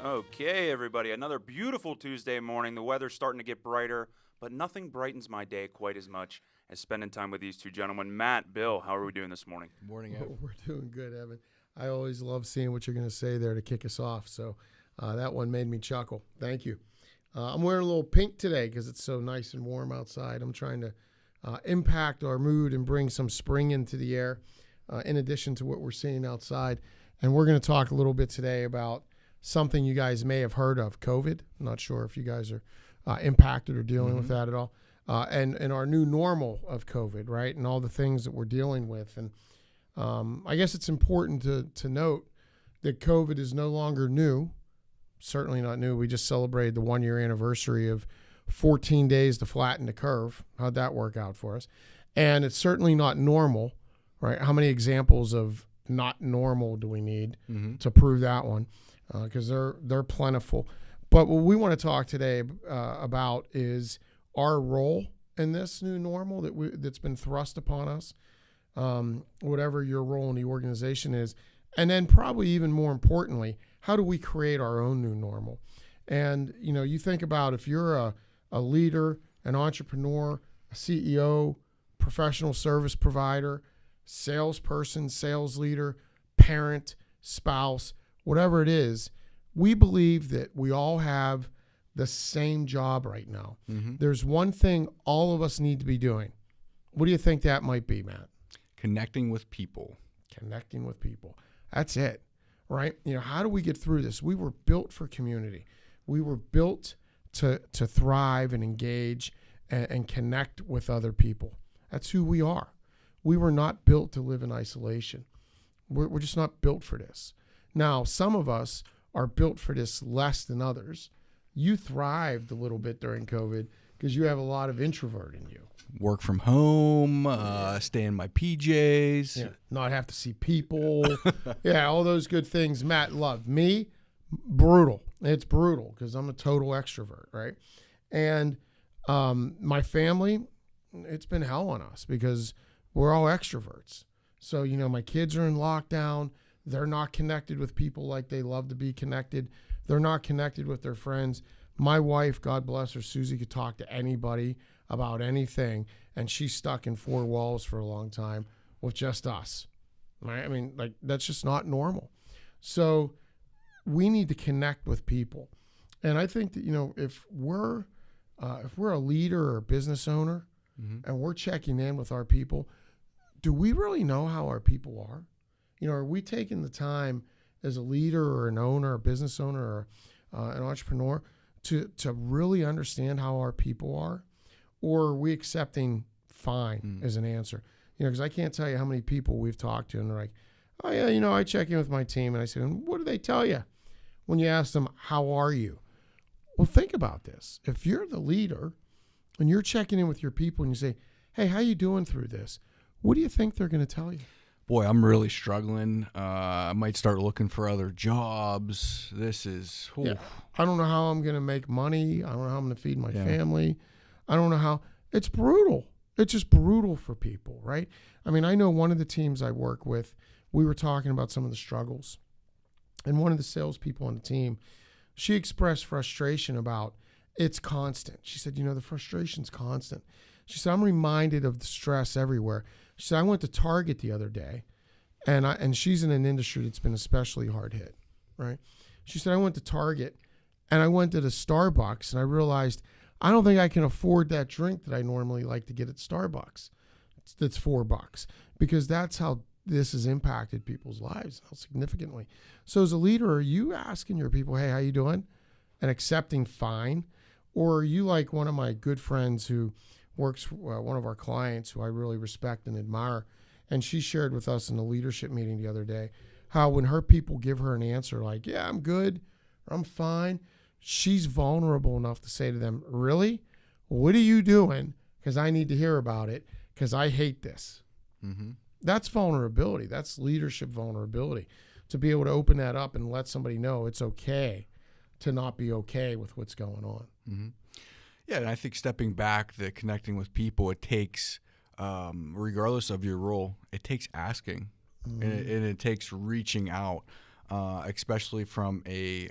Okay, everybody, another beautiful Tuesday morning. The weather's starting to get brighter, but nothing brightens my day quite as much as spending time with these two gentlemen. Matt, Bill, how are we doing this morning? Morning, Ev. We're doing good, Evan. I always love seeing what you're going to say there to kick us off. So that one made me chuckle. Thank you. I'm wearing a little pink today because it's so nice and warm outside. I'm trying to impact our mood and bring some spring into the air in addition to what we're seeing outside. And we're going to talk a little bit today about something you guys may have heard of, COVID. I'm not sure if you guys are impacted or dealing with that at all. And our new normal of COVID, right? And all the things that we're dealing with. And I guess it's important to note that COVID is no longer new. Certainly not new. We just celebrated the 1-year anniversary of 14 days to flatten the curve. How'd that work out for us? And it's certainly not normal, right? How many examples of not normal do we need to prove that one? Because they're plentiful. But what we want to talk today about is our role in this new normal that's been thrust upon us, whatever your role in the organization is. And then probably even more importantly, how do we create our own new normal? And, you know, you think about if you're a leader, an entrepreneur, a CEO, professional service provider, salesperson, sales leader, parent, spouse, whatever it is, we believe that we all have the same job right now. There's one thing all of us need to be doing. What do you think that might be, Matt? Connecting with people. Connecting with people. That's it, right? You know, how do we get through this? We were built for community. We were built to thrive and engage and connect with other people. That's who we are. We were not built to live in isolation. We're just not built for this. Now, some of us are built for this less than others. You thrived a little bit during COVID because you have a lot of introvert in you. Work from home, stay in my PJs. Yeah, not have to see people. Yeah, all those good things Matt loved. Me, brutal. It's brutal because I'm a total extrovert, right? And my family, it's been hell on us because we're all extroverts. So, you know, my kids are in lockdown. They're not connected with people like they love to be connected. They're not connected with their friends. My wife, God bless her, Susie, could talk to anybody about anything, and she's stuck in 4 walls for a long time with just us. Right? I mean, like, that's just not normal. So we need to connect with people. And I think that, you know, if we're a leader or a business owner and we're checking in with our people, do we really know how our people are? You know, are we taking the time as a leader or an owner, a business owner, or an entrepreneur to really understand how our people are? Or are we accepting fine as an answer? You know, because I can't tell you how many people we've talked to and they're like, oh, yeah, you know, I check in with my team. And I said, and what do they tell you when you ask them, how are you? Well, think about this. If you're the leader and you're checking in with your people and you say, hey, how you doing through this? What do you think they're going to tell you? Boy, I'm really struggling. I might start looking for other jobs. This is, Yeah. I don't know how I'm going to make money. I don't know how I'm going to feed my family. I don't know how. It's brutal. It's just brutal for people, right? I mean, I know one of the teams I work with, we were talking about some of the struggles. And one of the salespeople on the team, she expressed frustration about it's constant. She said, you know, the frustration's constant. She said, I'm reminded of the stress everywhere. She said, I went to Target the other day, and she's in an industry that's been especially hard hit, right? She said, I went to Target, and I went to the Starbucks, and I realized I don't think I can afford that drink that I normally like to get at Starbucks. That's $4, because that's how this has impacted people's lives, how significantly. So as a leader, are you asking your people, hey, how you doing? And accepting fine? Or are you like one of my good friends who works, one of our clients who I really respect and admire, and she shared with us in a leadership meeting the other day how when her people give her an answer like, yeah, I'm good, or I'm fine, she's vulnerable enough to say to them, really? What are you doing? Because I need to hear about it because I hate this. That's vulnerability. That's leadership vulnerability, to be able to open that up and let somebody know it's okay to not be okay with what's going on. Yeah, and I think stepping back, the connecting with people, it takes, regardless of your role, it takes asking, and it takes reaching out. especially from a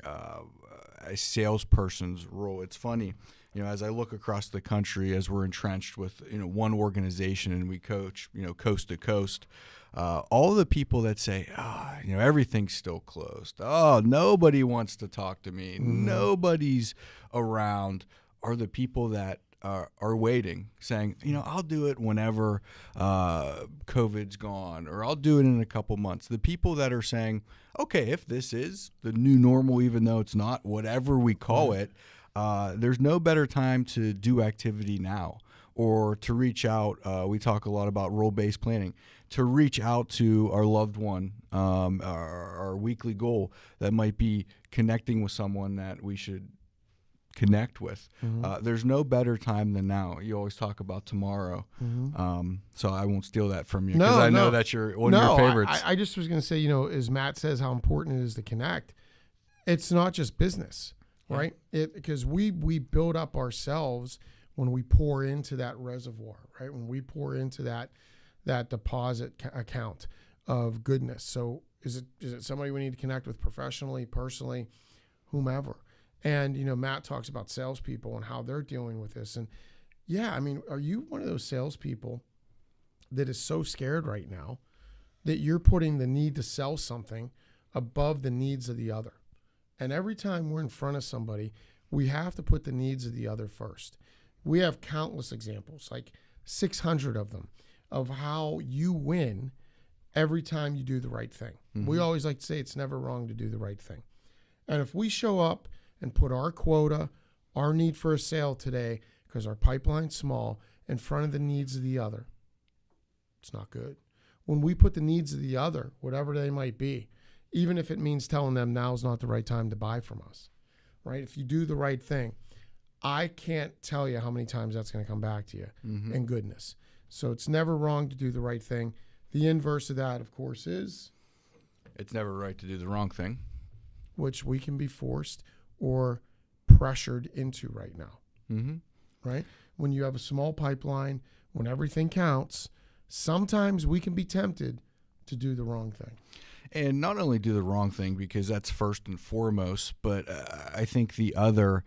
salesperson's role. It's funny, as I look across the country, as we're entrenched with one organization and we coach coast to coast. All the people that say, everything's still closed. Oh, nobody wants to talk to me. Nobody's around, are the people that are waiting, saying, I'll do it whenever COVID's gone, or I'll do it in a couple months. The people that are saying, okay, if this is the new normal, even though it's not, whatever we call it, there's no better time to do activity now, or to reach out. We talk a lot about role-based planning, to reach out to our loved one, our weekly goal that might be connecting with someone that we should connect with. There's no better time than now. You always talk about tomorrow. So I won't steal that from you, because I know that's one of your favorites. I just was going to say, as Matt says, how important it is to connect. It's not just business, right? Because we build up ourselves when we pour into that reservoir, right? When we pour into that deposit account of goodness. So is it somebody we need to connect with professionally, personally, whomever? And, Matt talks about salespeople and how they're dealing with this. And are you one of those salespeople that is so scared right now that you're putting the need to sell something above the needs of the other? And every time we're in front of somebody, we have to put the needs of the other first. We have countless examples, like 600 of them, of how you win every time you do the right thing. We always like to say it's never wrong to do the right thing. And if we show up and put our quota, our need for a sale today, because our pipeline's small, in front of the needs of the other, it's not good. When we put the needs of the other, whatever they might be, even if it means telling them now's not the right time to buy from us, right? If you do the right thing, I can't tell you how many times that's going to come back to you in goodness. So it's never wrong to do the right thing. The inverse of that, of course, is? It's never right to do the wrong thing. Which we can be forced or pressured into right now, right? When you have a small pipeline, when everything counts, sometimes we can be tempted to do the wrong thing. And not only do the wrong thing, because that's first and foremost, but I think the other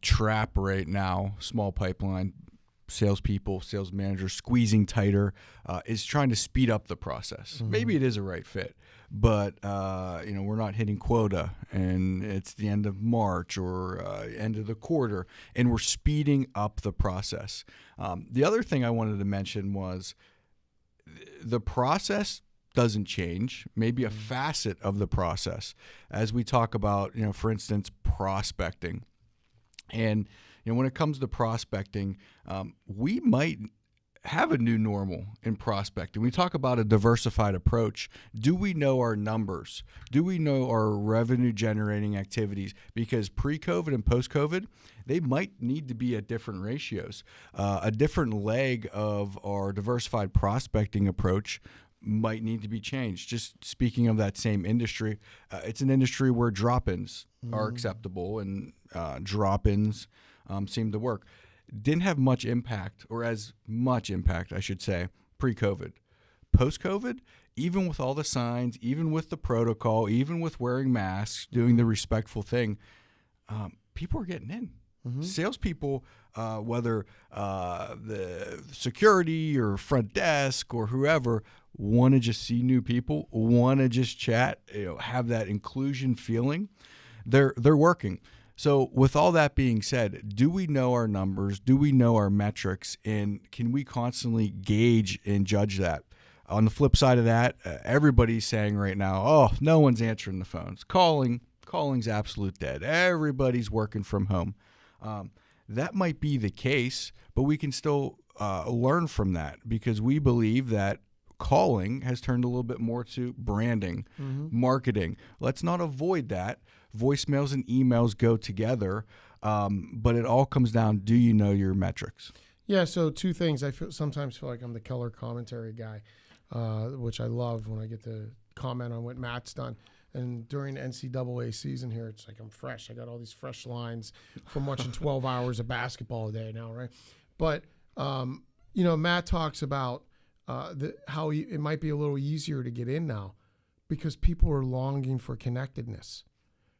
trap right now, small pipeline, salespeople, sales managers squeezing tighter, is trying to speed up the process. Maybe it is a right fit, but we're not hitting quota, and it's the end of March or end of the quarter, and we're speeding up the process. The other thing I wanted to mention was the process doesn't change, maybe a facet of the process, as we talk about, for instance, prospecting. And when it comes to prospecting, we might have a new normal in prospecting. We talk about a diversified approach. Do we know our numbers? Do we know our revenue generating activities? Because pre-COVID and post-COVID, they might need to be at different ratios. A different leg of our diversified prospecting approach might need to be changed. Just speaking of that same industry, it's an industry where drop-ins are acceptable, and drop-ins seem to work. Didn't have much impact, or as much impact, I should say, pre-COVID. Post-COVID, even with all the signs, even with the protocol, even with wearing masks, doing the respectful thing, people are getting in. Salespeople, whether the security or front desk or whoever, want to just see new people, want to just chat, have that inclusion feeling. They're working. So with all that being said, do we know our numbers? Do we know our metrics? And can we constantly gauge and judge that? On the flip side of that, everybody's saying right now, oh, no one's answering the phones. Calling's absolute dead. Everybody's working from home. That might be the case, but we can still learn from that, because we believe that calling has turned a little bit more to branding, marketing. Let's not avoid that. Voicemails and emails go together, but it all comes down, do you know your metrics? Yeah, so two things. I sometimes feel like I'm the color commentary guy, which I love when I get to comment on what Matt's done. And during NCAA season here, it's like I'm fresh. I got all these fresh lines from watching 12 hours of basketball a day now, right? But, Matt talks about how it might be a little easier to get in now Because people are longing for connectedness,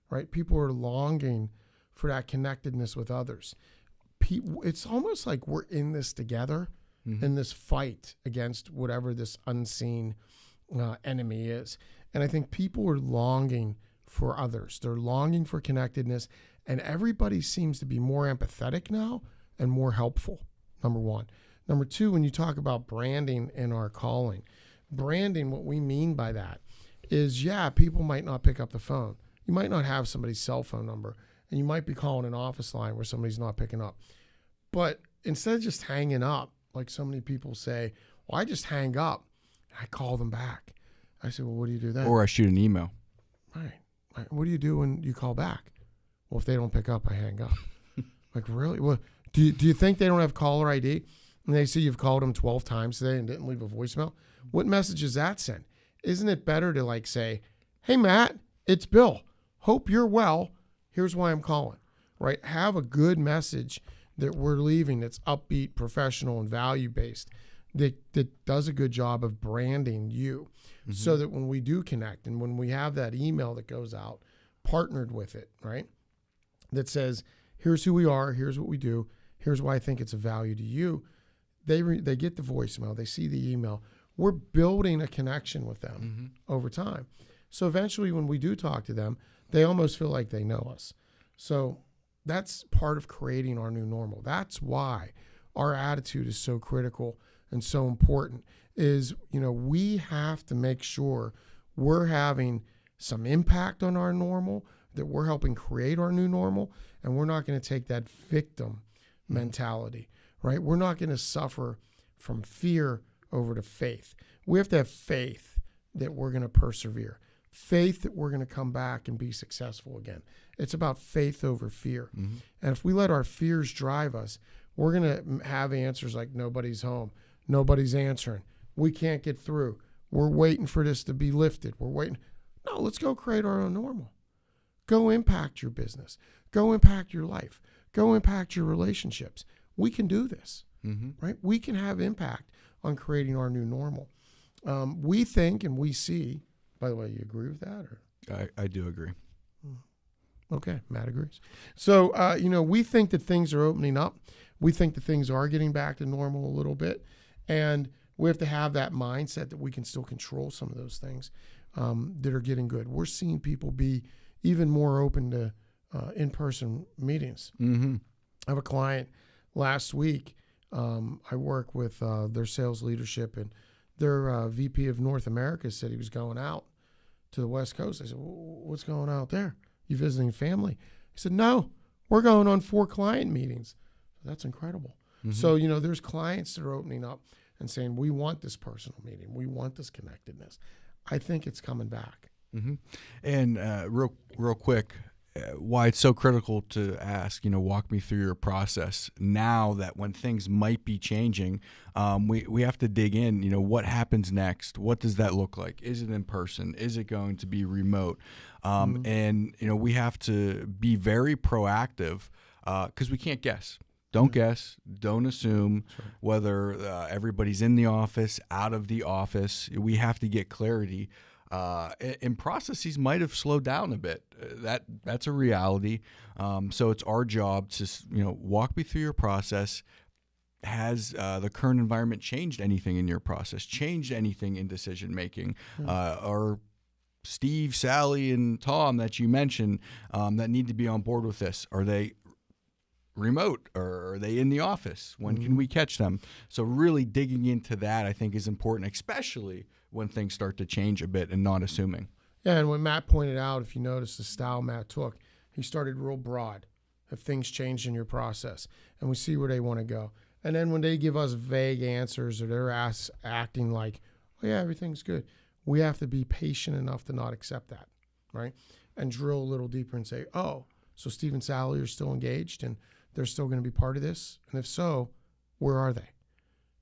right? People are longing for that connectedness with others. It's almost like we're in this together, in this fight against whatever this unseen enemy is. And I think people are longing for others. They're longing for connectedness, and everybody seems to be more empathetic now and more helpful, number one. Number two, when you talk about branding in our calling, branding, what we mean by that is, people might not pick up the phone. You might not have somebody's cell phone number, and you might be calling an office line where somebody's not picking up. But instead of just hanging up, like so many people say, well, I just hang up and I call them back. I say, well, what do you do then? Or I shoot an email. Right. What do you do when you call back? Well, if they don't pick up, I hang up. Like, really? Well, do you think they don't have caller ID? And they say you've called them 12 times today and didn't leave a voicemail? What message does that send? Isn't it better to like say, hey, Matt, it's Bill. Hope you're well. Here's why I'm calling, right? Have a good message that we're leaving that's upbeat, professional, and value-based that does a good job of branding you so that when we do connect and when we have that email that goes out partnered with it, right, that says, here's who we are, here's what we do, here's why I think it's of value to you, they get the voicemail, they see the email. We're building a connection with them over time. So eventually when we do talk to them, they almost feel like they know us. So that's part of creating our new normal. That's why our attitude is so critical and so important is, we have to make sure we're having some impact on our normal, that we're helping create our new normal, and we're not going to take that victim mentality, right? We're not going to suffer from fear over to faith. We have to have faith that we're going to persevere, faith that we're going to come back and be successful again. It's about faith over fear. And if we let our fears drive us, we're going to have answers like nobody's home, nobody's answering, we can't get through, we're waiting for this to be lifted, we're waiting. No, let's go create our own normal. Go impact your business. Go impact your life. Go impact your relationships. We can do this, right? We can have impact on creating our new normal. We think and we see, by the way, you agree with that? Or? I do agree. Okay, Matt agrees. So, we think that things are opening up. We think that things are getting back to normal a little bit. And we have to have that mindset that we can still control some of those things that are getting good. We're seeing people be even more open to in-person meetings. I have a client last week. I work with their sales leadership, and their VP of North America said he was going out to the West Coast. I said, what's going on out there? You visiting family? He said, no, we're going on 4 client meetings. That's incredible. So, there's clients that are opening up and saying, we want this personal meeting. We want this connectedness. I think it's coming back. And real quick, why it's so critical to ask, walk me through your process now that when things might be changing, we have to dig in, what happens next? What does that look like? Is it in person? Is it going to be remote? And, we have to be very proactive because we can't guess. Don't guess. Don't assume whether everybody's in the office, out of the office. We have to get clarity. And processes might have slowed down a bit. That's a reality. So it's our job to walk me through your process. Has the current environment changed anything in your process? Changed anything in decision making? Or Steve, Sally, and Tom that you mentioned that need to be on board with this? Are they remote or are they in the office? When can we catch them? So really digging into that, I think, is important, especially when things start to change a bit and not assuming. Yeah, and when Matt pointed out, if you notice the style Matt took, he started real broad. Have things changed in your process? And we see where they want to go. And then when they give us vague answers or they're acting like, oh yeah, everything's good, we have to be patient enough to not accept that, right? And drill a little deeper and say, oh, so Steve and Sally are still engaged and they're still going to be part of this? And if so, where are they?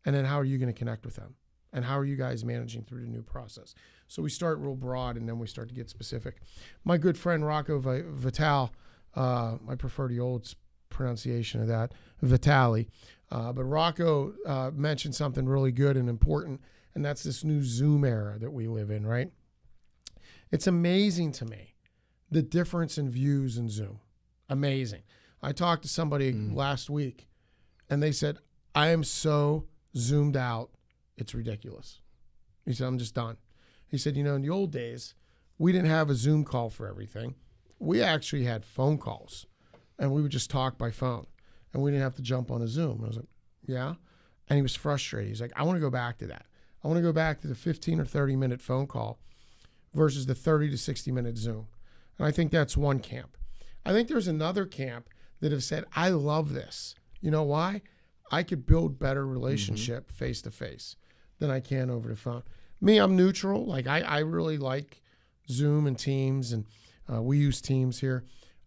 And then how are you going to connect with them? And how are you guys managing through the new process? So we start real broad and then we start to get specific. My good friend Rocco Vital, I prefer the old pronunciation of that, Vitali. But Rocco mentioned something really good and important, and that's this new Zoom era that we live in, right? It's amazing to me the difference in views in Zoom. Amazing. I talked to somebody last week, and they said, I am so zoomed out, it's ridiculous. He said, I'm just done. He said, in the old days, we didn't have a Zoom call for everything. We actually had phone calls, and we would just talk by phone, and we didn't have to jump on a Zoom. And I was like, yeah? And he was frustrated. He's like, I want to go back to that. I want to go back to the 15 or 30-minute phone call versus the 30 to 60-minute Zoom. And I think that's one camp. I think there's another camp that have said, I love this. You know why? I could build better relationship face-to-face than I can over the phone. Me, I'm neutral. Like, I really like Zoom and Teams, and we use Teams here.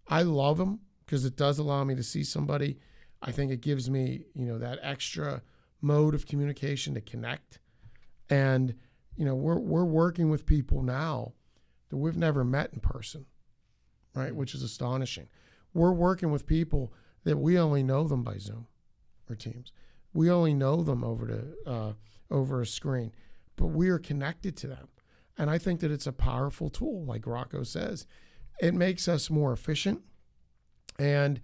I love them because it does allow me to see somebody. I think it gives me, that extra mode of communication to connect. And, we're working with people now that we've never met in person, right? Which is astonishing. We're working with people that we only know them by Zoom or Teams. We only know them over a screen, but we are connected to them. And I think that it's a powerful tool, like Rocco says. It makes us more efficient. And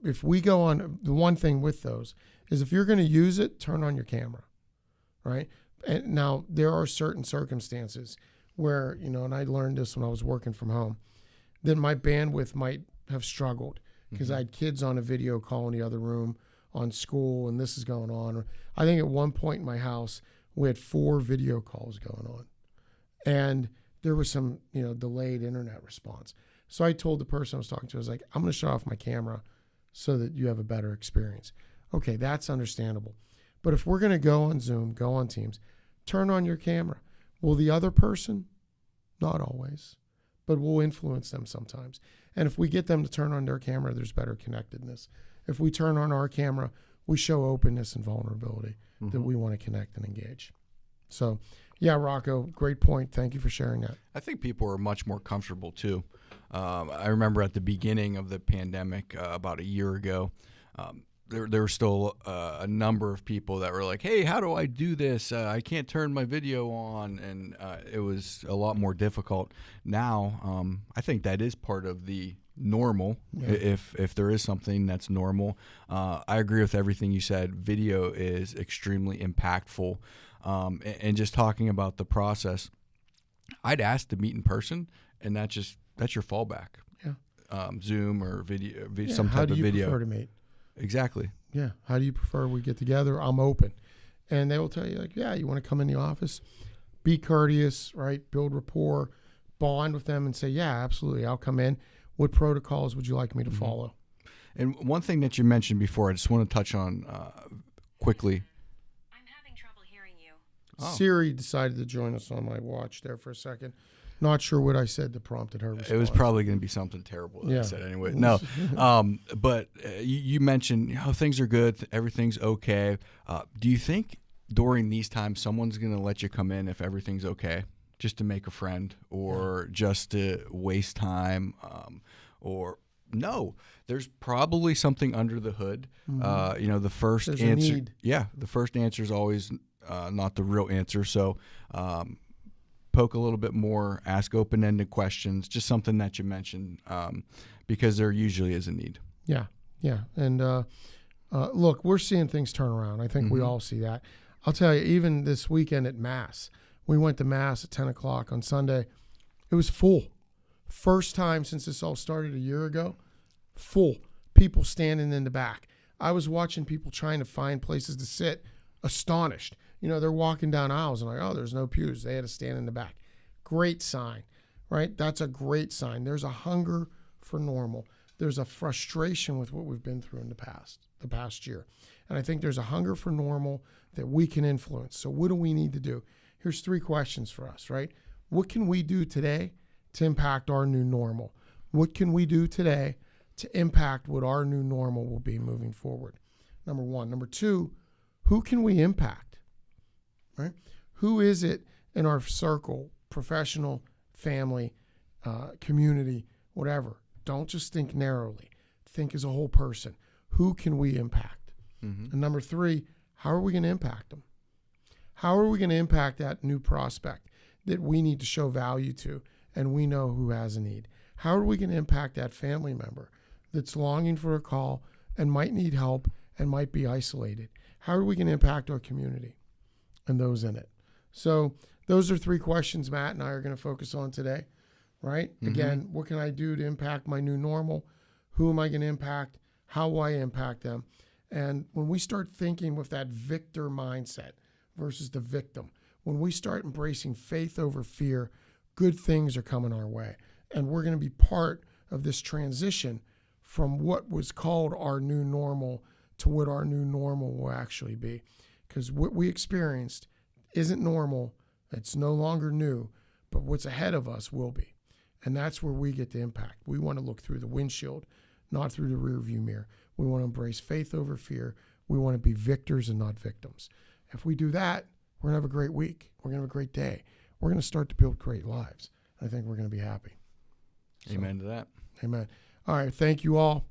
if we go on, the one thing with those is if you're going to use it, turn on your camera, right? And now there are certain circumstances where, and I learned this when I was working from home, that my bandwidth might have struggled because I had kids on a video call in the other room on school, and this is going on. I think at one point in my house, we had 4 video calls going on. And there was some, delayed internet response. So I told the person I was talking to, I was like, I'm going to shut off my camera so that you have a better experience. Okay, that's understandable. But if we're going to go on Zoom, go on Teams, turn on your camera. Will the other person? Not always, but we'll influence them sometimes. And if we get them to turn on their camera, there's better connectedness. If we turn on our camera, we show openness and vulnerability that we want to connect and engage. So, yeah, Rocco, great point. Thank you for sharing that. I think people are much more comfortable too. I remember at the beginning of the pandemic, about a year ago, there were still a number of people that were like, hey, how do I do this? I can't turn my video on. And it was a lot more difficult. Now, I think that is part of the normal, if there is something that's normal. I agree with everything you said. Video is extremely impactful. And just talking about the process, I'd ask to meet in person, and that's your fallback. Yeah. Zoom or video, some type of video. How do you prefer to meet? Exactly. Yeah. How do you prefer we get together? I'm open. And they will tell you, like, yeah, you want to come in the office, be courteous, right? Build rapport, bond with them and say, yeah, absolutely, I'll come in. What protocols would you like me to follow? And one thing that you mentioned before, I just want to touch on quickly. I'm having trouble hearing you. Oh. Siri decided to join us on my watch there for a second. Not sure what I said that prompted her response. It was probably going to be something terrible that I said anyway. No, but you mentioned things are good, everything's okay. Do you think during these times someone's going to let you come in if everything's okay, just to make a friend or just to waste time? Or no, there's probably something under the hood. The first There's answer, a need. The first answer is always not the real answer. So poke a little bit more, ask open-ended questions, just something that you mentioned, because there usually is a need. Yeah. And look, we're seeing things turn around. I think we all see that. I'll tell you, even this weekend at Mass, we went to Mass at 10 o'clock on Sunday. It was full. First time since this all started a year ago, full. People standing in the back. I was watching people trying to find places to sit, astonished. They're walking down aisles and like, oh, there's no pews. They had to stand in the back. Great sign, right? That's a great sign. There's a hunger for normal. There's a frustration with what we've been through in the past year. And I think there's a hunger for normal that we can influence. So what do we need to do? Here's 3 questions for us, right? What can we do today to impact our new normal? What can we do today to impact what our new normal will be moving forward? Number 1. Number 2, who can we impact? Right? Who is it in our circle, professional, family, community, whatever? Don't just think narrowly. Think as a whole person. Who can we impact? And number 3, how are we going to impact them? How are we going to impact that new prospect that we need to show value to and we know who has a need. How are we going to impact that family member that's longing for a call and might need help and might be isolated? How are we going to impact our community and those in it? So those are 3 questions Matt and I are going to focus on today, right? Again, what can I do to impact my new normal? Who am I going to impact? How will I impact them? And when we start thinking with that victor mindset versus the victim, when we start embracing faith over fear, good things are coming our way. And we're going to be part of this transition from what was called our new normal to what our new normal will actually be. Because what we experienced isn't normal, it's no longer new, but what's ahead of us will be. And that's where we get the impact. We want to look through the windshield, not through the rearview mirror. We want to embrace faith over fear. We want to be victors and not victims. If we do that, we're going to have a great week. We're going to have a great day. We're going to start to build great lives. I think we're going to be happy. Amen to that. Amen. All right. Thank you all,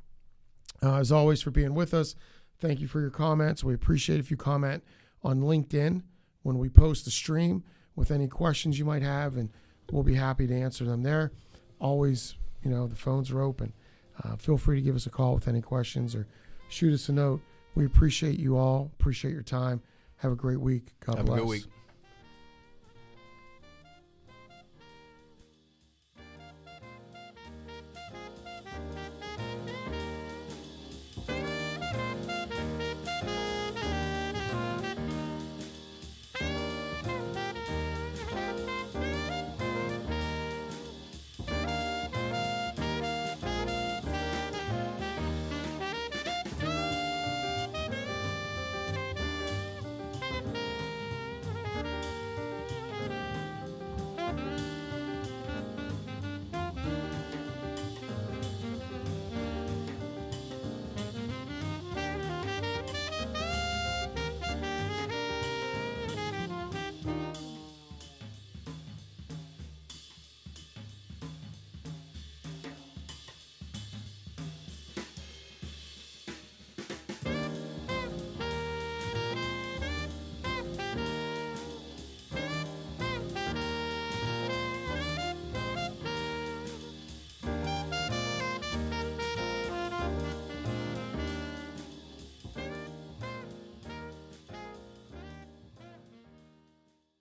as always, for being with us. Thank you for your comments. We appreciate if you comment on LinkedIn when we post the stream with any questions you might have, and we'll be happy to answer them there. Always, the phones are open. Feel free to give us a call with any questions or shoot us a note. We appreciate you all. Appreciate your time. Have a great week. God bless. Have a good week.